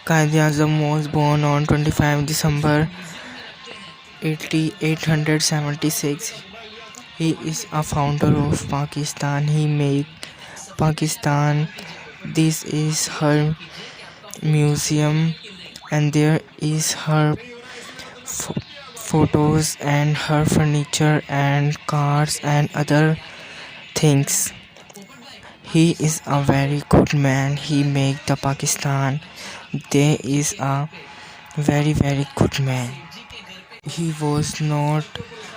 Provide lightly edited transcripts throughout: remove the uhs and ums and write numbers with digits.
Azam was born on 25 December 1876. He is a founder of Pakistan. He made Pakistan. This is her museum, and there is her photos and her furniture and cars and other things. He is a very good man. He make the Pakistan. There is a very good man. He was not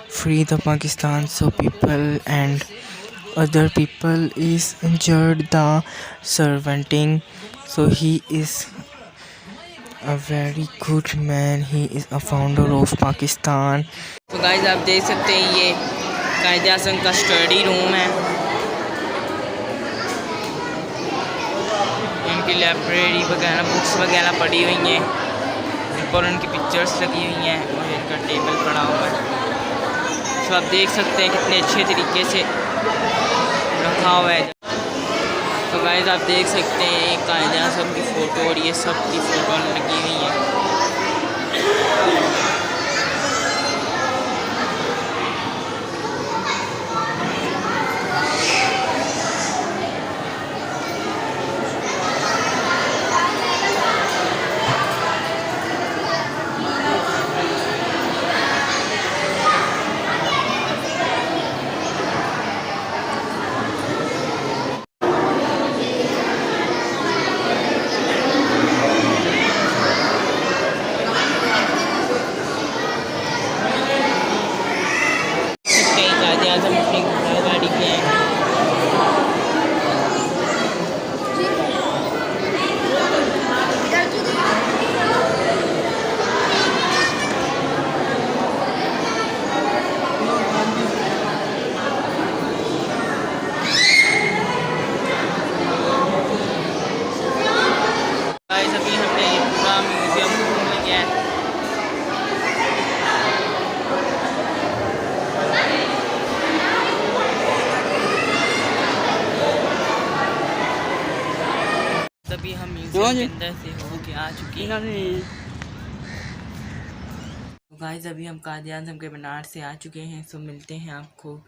free the Pakistan, so people and other people is injured the servanting. So he is a very good man. He is a founder of Pakistan. तो guys आप देख सकते हैं ये कायदे आज़म का study room है। इनकी लाइब्रेरी वगैरह बुक्स वगैरह पड़ी हुई हैं, ऊपर उनकी पिक्चर्स लगी हुई हैं और इनका टेबल पड़ा हुआ है। तो आप देख सकते हैं कितने अच्छे तरीके से रखा हुआ है। तो गाइस आप देख सकते हैं एक कायदे आज़म की फ़ोटो और ये सब की फ़ोटो लगी हुई है। आज़म अपनी घोड़ा गाड़ी पे हैं। अभी हमने ये पूरा म्यूजियम घूम लिया है। तभी हम म्यूजियम के अंदर से होके आ चुके हैं। तो गाइस अभी हम कायदे आज़म के मीनार से आ चुके हैं। सो मिलते हैं आपको